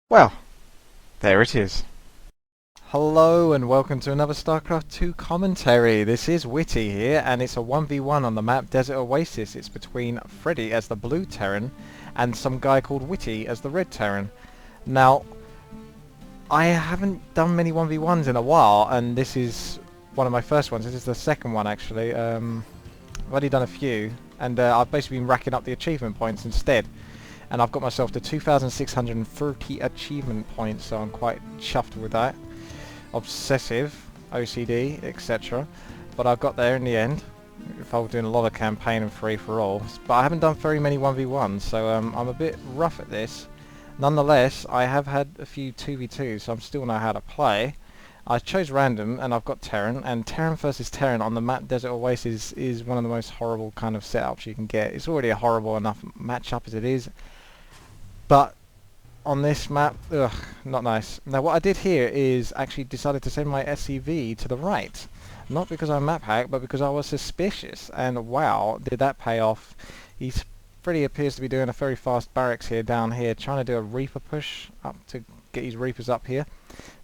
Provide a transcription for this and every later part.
Well, there it is. Hello and welcome to another Starcraft 2 commentary. This is WTii here and it's a 1v1 on the map Desert Oasis. It's between Freddie as the blue Terran and some guy called WTii as the red Terran. Now, I haven't done many 1v1s in a while and this is one of my first ones. This is the second one actually. I've already done a few and I've basically been racking up the achievement points instead. And I've got myself to 2,630 achievement points, so I'm quite chuffed with that. Obsessive, OCD, etc. But I got there in the end. If I was doing a lot of campaign and free-for-all. But I haven't done very many 1v1s, so I'm a bit rough at this. Nonetheless, I have had a few 2v2s, so I still know how to play. I chose random, and I've got Terran, and Terran versus Terran on the map Desert Oasis is one of the most horrible kind of setups you can get. It's already a horrible enough matchup as it is. But on this map, ugh, not nice. Now what I did here is actually decided to send my SCV to the right. Not because I map hack, but because I was suspicious. And wow, did that pay off. Freddie appears to be doing a very fast barracks here, down here, trying to do a Reaper push up to get his Reapers up here.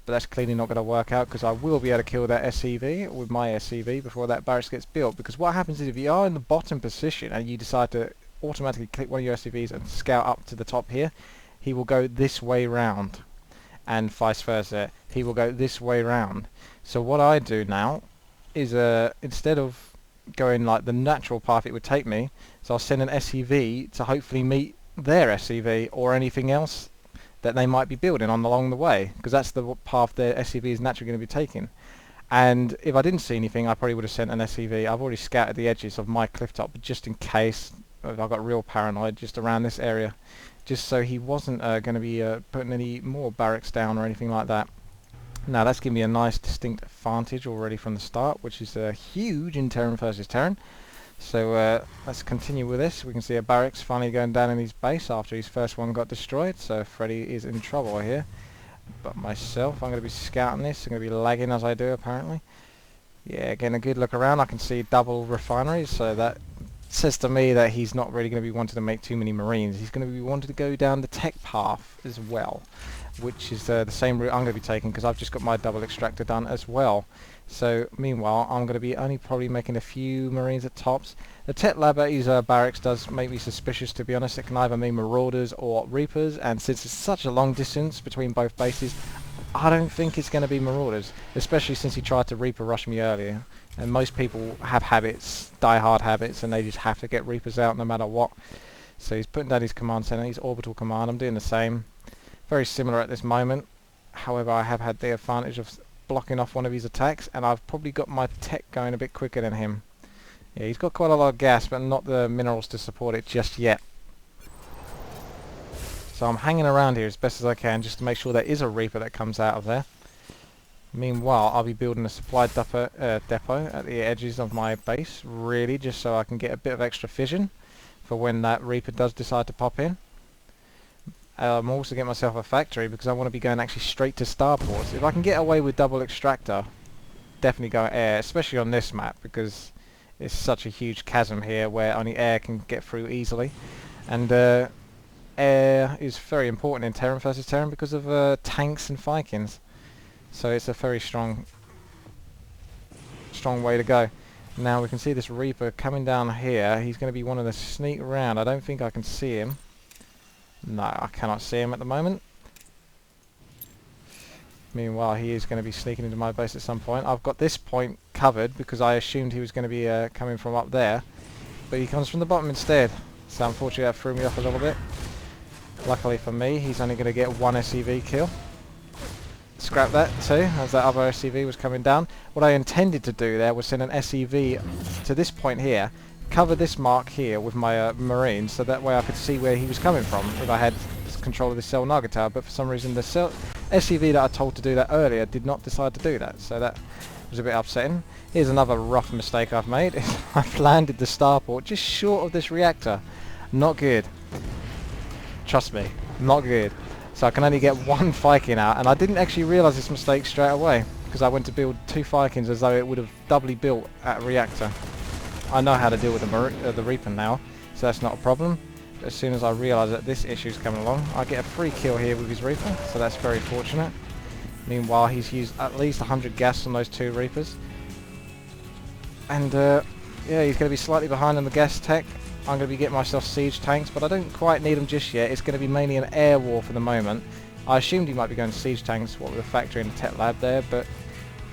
But that's clearly not going to work out because I will be able to kill that SCV with my SCV before that barracks gets built. Because what happens is if you are in the bottom position and you decide to automatically click one of your SCVs and scout up to the top here, he will go this way round, and vice versa. He will go this way round. So what I do now is instead of going like the natural path it would take me, so I'll send an SCV to hopefully meet their SCV or anything else that they might be building on along the way, because that's the path their SCV is naturally going to be taking. And if I didn't see anything, I probably would have sent an SCV. I've already scouted the edges of my cliff top just in case. I got real paranoid just around this area, just so he wasn't going to be putting any more barracks down or anything like that. Now that's given me a nice distinct advantage already from the start, which is huge in Terran versus Terran. So let's continue with this. We can see a barracks finally going down in his base after his first one got destroyed, so Freddie is in trouble here. But myself, I'm going to be scouting this. I'm going to be lagging as I do apparently. Yeah, getting a good look around. I can see double refineries, so that says to me that he's not really going to be wanting to make too many Marines. He's going to be wanting to go down the tech path as well, which is the same route I'm going to be taking because I've just got my double extractor done as well. So meanwhile, I'm going to be only probably making a few Marines at tops. The tech lab at his barracks does make me suspicious, to be honest. It can either mean Marauders or Reapers, and since it's such a long distance between both bases, I don't think it's going to be Marauders, especially since he tried to Reaper rush me earlier. And most people have habits, die-hard habits, and they just have to get Reapers out no matter what. So he's putting down his command center, his orbital command. I'm doing the same. Very similar at this moment. However, I have had the advantage of blocking off one of his attacks, and I've probably got my tech going a bit quicker than him. Yeah, he's got quite a lot of gas, but not the minerals to support it just yet. So I'm hanging around here as best as I can just to make sure there is a Reaper that comes out of there. Meanwhile, I'll be building a supply depot at the edges of my base, really, just so I can get a bit of extra fission for when that Reaper does decide to pop in. I'm also getting myself a factory because I want to be going actually straight to starports. If I can get away with double extractor, definitely go air, especially on this map because it's such a huge chasm here where only air can get through easily. And air is very important in Terran versus Terran because of tanks and Vikings. So it's a very strong way to go. Now we can see this Reaper coming down here. He's going to be wanting to sneak around. I don't think I can see him. No, I cannot see him at the moment. Meanwhile, he is going to be sneaking into my base at some point. I've got this point covered because I assumed he was going to be coming from up there. But he comes from the bottom instead. So unfortunately that threw me off a little bit. Luckily for me, he's only going to get one SCV kill. Scrap that too, as that other SCV was coming down. What I intended to do there was send an SCV to this point here, cover this mark here with my Marines, so that way I could see where he was coming from if I had control of the cell Naga tower, but for some reason the SCV that I told to do that earlier did not decide to do that, so that was a bit upsetting. Here's another rough mistake I've made. I've landed the starport just short of this reactor. Not good. Trust me, not good. So I can only get one Viking out, and I didn't actually realise this mistake straight away because I went to build two Vikings as though it would have doubly built at a reactor. I know how to deal with the Reaper now, so that's not a problem. as soon as I realise that this issue's coming along. I get a free kill here with his Reaper, so that's very fortunate. Meanwhile, he's used at least 100 gas on those 2 Reapers. And yeah, he's going to be slightly behind on the gas tech. I'm going to be getting myself siege tanks, but I don't quite need them just yet. It's going to be mainly an air war for the moment. I assumed he might be going siege tanks, what with the factory and the tech lab there, but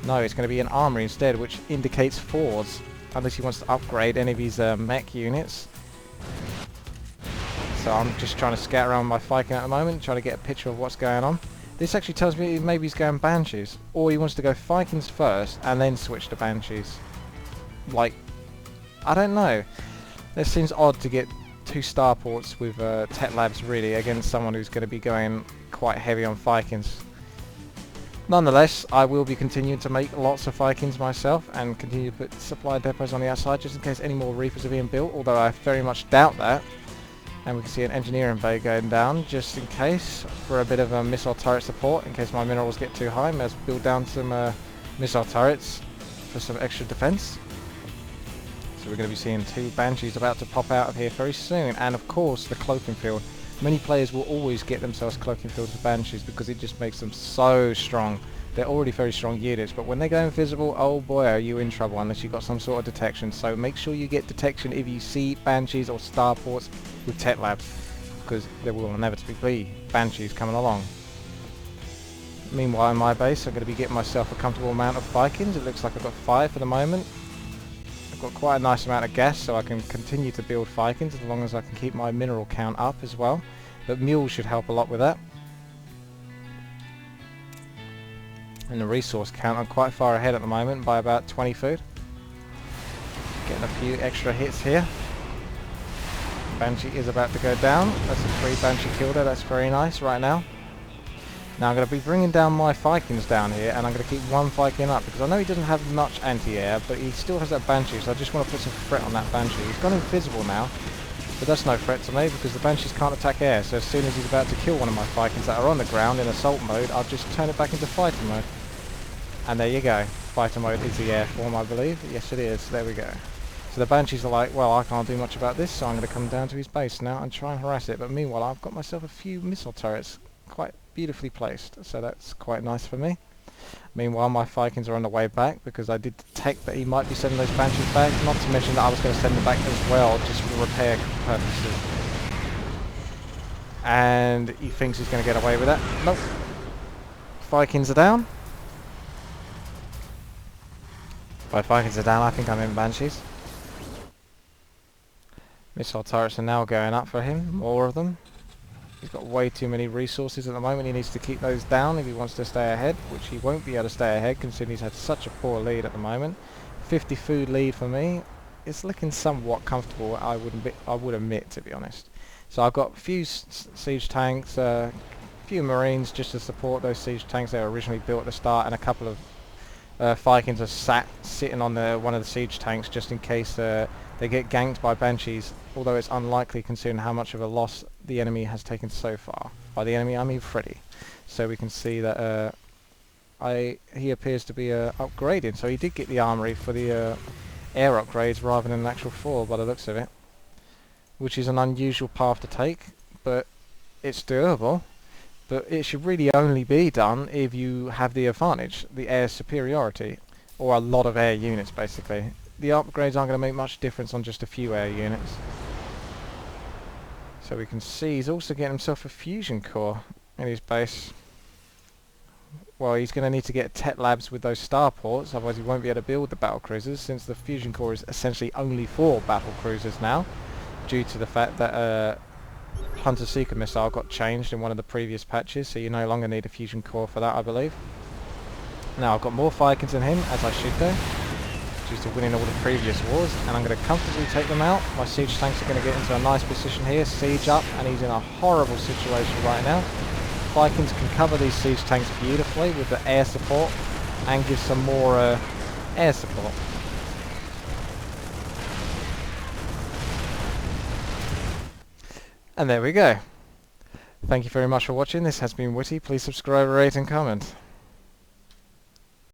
no, it's going to be an armory instead, which indicates forts, unless he wants to upgrade any of his mech units. So I'm just trying to scout around my Viking at the moment, trying to get a picture of what's going on. This actually tells me maybe he's going Banshees, or he wants to go Vikings first and then switch to Banshees. Like, I don't know. This seems odd to get 2 starports with tech labs really against someone who's going to be going quite heavy on Vikings. Nonetheless, I will be continuing to make lots of Vikings myself and continue to put supply depots on the outside just in case any more Reapers are being built, although I very much doubt that. And we can see an engineering bay going down just in case for a bit of a missile turret support in case my minerals get too high. May as well build down some missile turrets for some extra defense. So we're going to be seeing 2 Banshees about to pop out of here very soon, and of course the cloaking field. Many players will always get themselves cloaking fields with Banshees because it just makes them so strong. They're already very strong units, but when they go invisible, oh boy, are you in trouble unless you've got some sort of detection. So make sure you get detection if you see Banshees or starports with tech labs, because there will inevitably be Banshees coming along. Meanwhile, in my base, I'm going to be getting myself a comfortable amount of Vikings. It looks like I've got 5 for the moment. I've got quite a nice amount of gas, so I can continue to build Vikings as long as I can keep my mineral count up as well. But mules should help a lot with that. And the resource count, I'm quite far ahead at the moment by about 20 food. Getting a few extra hits here. Banshee is about to go down. That's a 3 Banshee killed her, that's very nice right now. Now I'm going to be bringing down my Vikings down here, and I'm going to keep 1 Viking up because I know he doesn't have much anti-air, but he still has that Banshee, so I just want to put some threat on that Banshee. He's gone invisible now, but that's no threat to me because the Banshees can't attack air, so as soon as he's about to kill one of my Vikings that are on the ground in assault mode, I'll just turn it back into fighter mode. And there you go. Fighter mode is the air form, I believe. Yes, it is. There we go. So the Banshees are like, well, I can't do much about this, so I'm going to come down to his base now and try and harass it. But meanwhile, I've got myself a few missile turrets quite beautifully placed, so that's quite nice for me. Meanwhile, my Vikings are on the way back because I did detect that he might be sending those Banshees back. Not to mention that I was going to send them back as well, just for repair purposes. And he thinks he's going to get away with that. Nope. Vikings are down. By Vikings are down, I think I'm in Banshees. Missile turrets are now going up for him, more of them. He's got way too many resources at the moment. He needs to keep those down if he wants to stay ahead, which he won't be able to stay ahead considering he's had such a poor lead at the moment. 50 food lead for me. It's looking somewhat comfortable, I would admit, to be honest. So I've got a few siege tanks, a few marines just to support those siege tanks that were originally built at the start, and a couple of Vikings are sitting on one of the siege tanks just in case they get ganked by Banshees, although it's unlikely considering how much of a loss the enemy has taken so far. By the enemy I mean Freddie. So we can see that he appears to be upgraded, so he did get the armory for the air upgrades rather than an actual 4 by the looks of it, which is an unusual path to take, but it's doable. But it should really only be done if you have the advantage, the air superiority, or a lot of air units basically. The upgrades aren't going to make much difference on just a few air units. So we can see he's also getting himself a fusion core in his base. Well, he's going to need to get tech labs with those starports, otherwise he won't be able to build the battle cruisers, since the fusion core is essentially only for battle cruisers now, due to the fact that Hunter Seeker missile got changed in one of the previous patches, so you no longer need a fusion core for that, I believe. Now I've got more Vikings than him, as I should do, due to winning all the previous wars, and I'm going to comfortably take them out. My siege tanks are going to get into a nice position here, siege up, and he's in a horrible situation right now. Vikings can cover these siege tanks beautifully with the air support and give some more air support. And there we go. Thank you very much for watching. This has been WTii. Please subscribe, rate and comment.